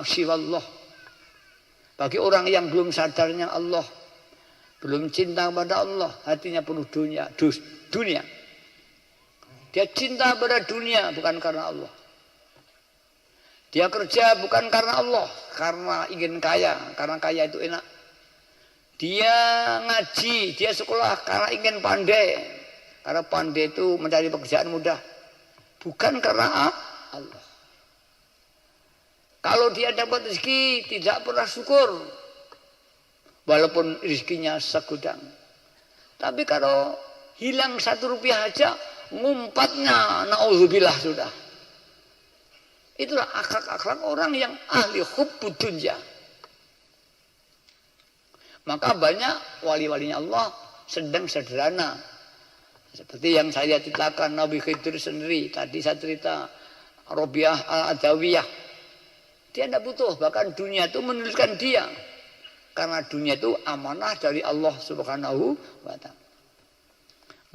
siwallah. Bagi orang yang belum sadarnya Allah, belum cinta pada Allah, hatinya penuh dunia. Dia cinta pada dunia bukan karena Allah. Dia kerja bukan karena Allah, karena ingin kaya, karena kaya itu enak. Dia ngaji, dia sekolah karena ingin pandai, karena pandai itu mencari pekerjaan mudah, bukan karena Allah. Kalau dia dapat rezeki tidak pernah syukur, walaupun rezekinya segudang. Tapi kalau hilang 1 rupiah aja, ngumpatnya naudzubillah sudah. Itulah akhlak-akhlak orang yang ahli hubbud dunya. Maka banyak wali-walinya Allah sedang sederhana. Seperti yang saya ceritakan Nabi Khidir sendiri. Tadi saya cerita Robiah Al-Adawiyah. Dia tidak butuh, bahkan dunia itu menuliskan dia. Karena dunia itu amanah dari Allah Subhanahu wa ta'ala.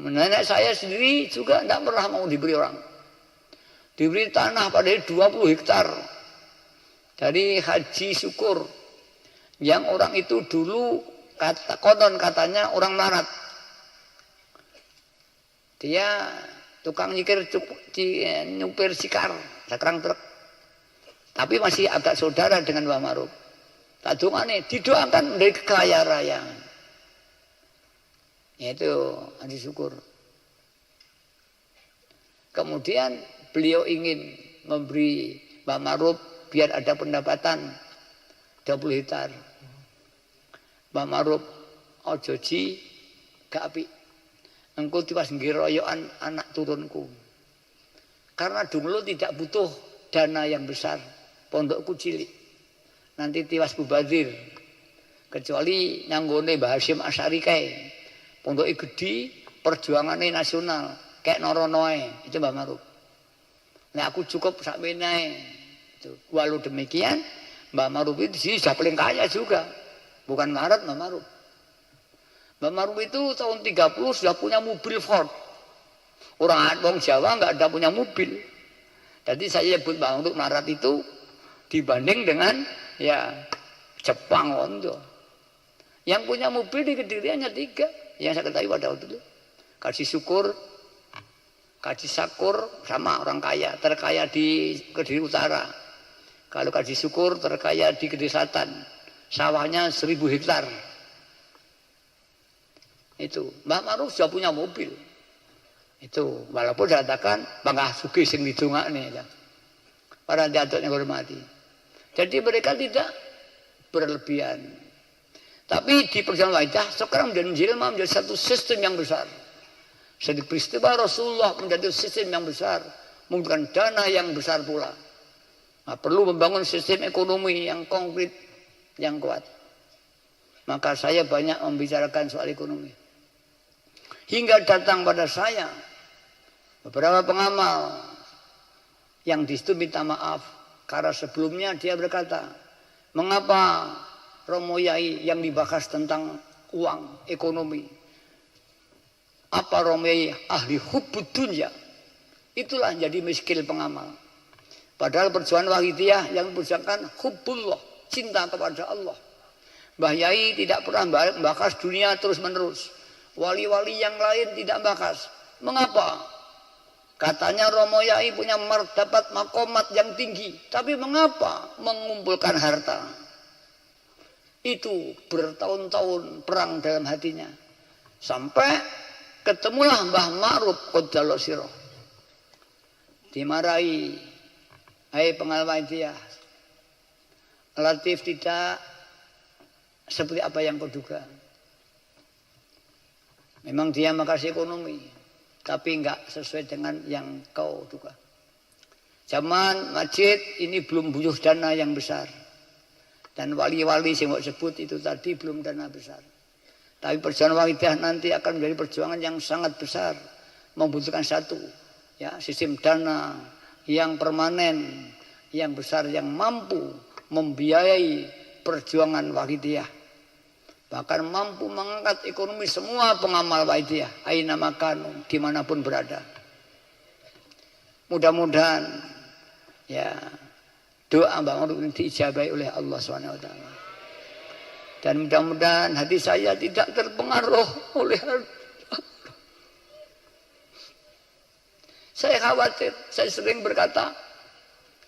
Nenek saya sendiri juga tidak pernah mau diberi orang. Diberi tanah pada 20 hektar. Dari Haji Syukur. Yang orang itu dulu konon katanya orang melarat. Dia tukang nyupir sikar, sekarang truk. Tapi masih agak saudara dengan Mbah Ma'ruf. Tak dongane didoakan dari kaya raya. Itu Haji Syukur. Kemudian beliau ingin memberi Mbah Ma'ruf biar ada pendapatan 20 hektar. Mbah Ma'ruf ojo ji gak apik. Engko tiwas ngeroyokan anak turunku. Karena dulu tidak butuh dana yang besar. Pondokku cilik. Nanti tiwas bubadir. Kecuali nyanggone Mbah Hasyim Asy'ari kae. Pondoke gede, perjuangannya nasional. Kayak noronoe, itu Mbah Ma'ruf. Nah aku cukup sak menae. Walau demikian, Mbah Ma'ruf itu sih sudah paling kaya juga. Bukan melarat Mbah Ma'ruf. Mbah Ma'ruf itu tahun 30 sudah punya mobil Ford. Orang Jawa nggak ada punya mobil. Jadi saya sebut Mbah Ma'ruf melarat itu dibanding dengan ya Jepang untuk. Yang punya mobil di Kediri hanya 3 yang saya ketahui pada waktu itu. Kaji Syukur, Kaji Sakur sama orang kaya, terkaya di Kediri Utara. Kalau Kaji Syukur terkaya di Kediri Selatan, sawahnya 1000 hektar. Itu Mbah Ma'ruf sudah punya mobil. Itu walaupun dikatakan bangga sugih sing didongakne ya. Para jatuh yang hormati. Jadi mereka tidak berlebihan. Tapi di perjalanan wajah sekarang menjelma menjadi satu sistem yang besar. Jadi peristiwa Rasulullah menjadi sistem yang besar, membutuhkan dana yang besar pula. Nah, perlu membangun sistem ekonomi yang konkret, yang kuat. Maka saya banyak membicarakan soal ekonomi. Hingga datang pada saya beberapa pengamal yang di situ minta maaf karena sebelumnya dia berkata, mengapa Romo Yai yang dibahas tentang uang, ekonomi? Apa Romo Yai ahli hubbud dunya? Itulah jadi miskil pengamal. Padahal perjuangan Wahidiyah yang memperjuangkan hubbullah, cinta kepada Allah. Mbah Yai tidak pernah membahas dunia terus menerus. Wali-wali yang lain tidak membahas. Mengapa? Katanya Romo Yai punya martabat makomat yang tinggi. Tapi mengapa mengumpulkan harta? Itu bertahun-tahun perang dalam hatinya. Sampai ketemulah Mbah Ma'ruf Qaddallahu sirah. Dimarahi. Hai pengalaman dia. Latif tidak seperti apa yang kau duga. Memang dia makasih ekonomi, tapi enggak sesuai dengan yang kau duga. Zaman masjid ini belum butuh dana yang besar. Dan wali-wali yang mau sebut itu tadi belum dana besar. Tapi perjuangan Wahidiyah nanti akan menjadi perjuangan yang sangat besar. Membutuhkan satu, ya, sistem dana yang permanen, yang besar, yang mampu membiayai perjuangan Wahidiyah. Bahkan mampu mengangkat ekonomi semua pengamal Wahidiyah, aina makanu, dimanapun berada. Mudah-mudahan ya doa Bang Maruf ini diijabahi oleh Allah SWT. Dan mudah-mudahan hati saya tidak terpengaruh oleh saya khawatir, saya sering berkata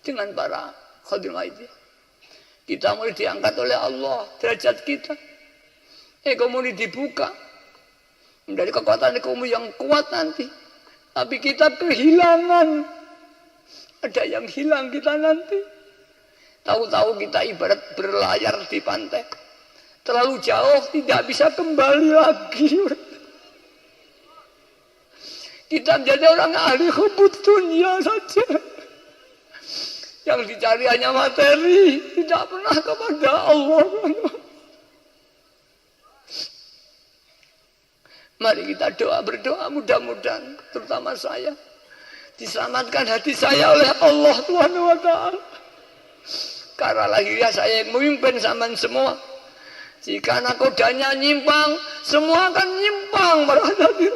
dengan para khadirin itu, kita mulai diangkat oleh Allah derajat kita, ekonomi dibuka dari kekuatan ekonomi yang kuat nanti, tapi kita kehilangan, ada yang hilang kita nanti. Tahu-tahu kita ibarat berlayar di pantai, terlalu jauh tidak bisa kembali lagi. Kita menjadi orang ahli hubud dunia saja. Yang dicari hanya materi, tidak pernah kepada Allah. Mari kita berdoa mudah-mudahan, terutama saya, diselamatkan hati saya oleh Allah Subhanahu wa Ta'ala. Karena lahirnya saya yang memimpin zaman semua. Jika nakodanya nyimpang, semua akan nyimpang pada hati.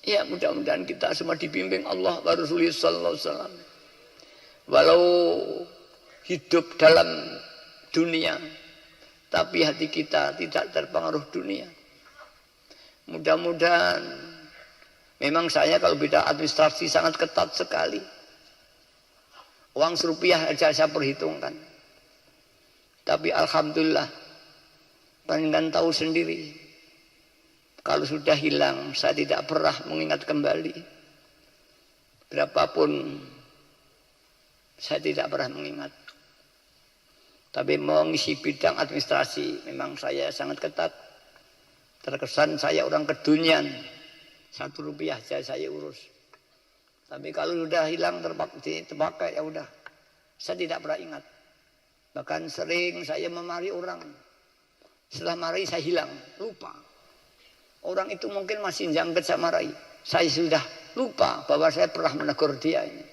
Ya, mudah-mudahan kita semua dibimbing Allah wa Rasulullah sallallahu alaihi wasallam. Walau hidup dalam dunia, tapi hati kita tidak terpengaruh dunia. Mudah-mudahan, memang saya kalau bidang administrasi sangat ketat sekali. Uang serupiah aja saya perhitungkan. Tapi alhamdulillah, panjenengan tahu sendiri. Kalau sudah hilang, saya tidak pernah mengingat kembali. Berapapun, saya tidak pernah mengingat. Tapi mengisi bidang administrasi, memang saya sangat ketat. Terkesan saya orang kedunian. 1 rupiah saja saya urus. Tapi kalau sudah hilang, terpakai, ya udah. Saya tidak pernah ingat. Bahkan sering saya memarahi orang. Setelah marahi, saya hilang, lupa. Orang itu mungkin masih jangket sama Rai. Saya sudah lupa bahwa saya pernah menegur dia ini.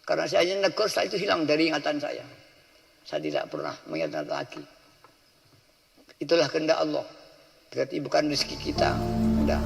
Karena saya menegur, setelah itu hilang dari ingatan saya. Saya tidak pernah mengingat lagi. Itulah kehendak Allah. Berarti bukan rezeki kita. Udah.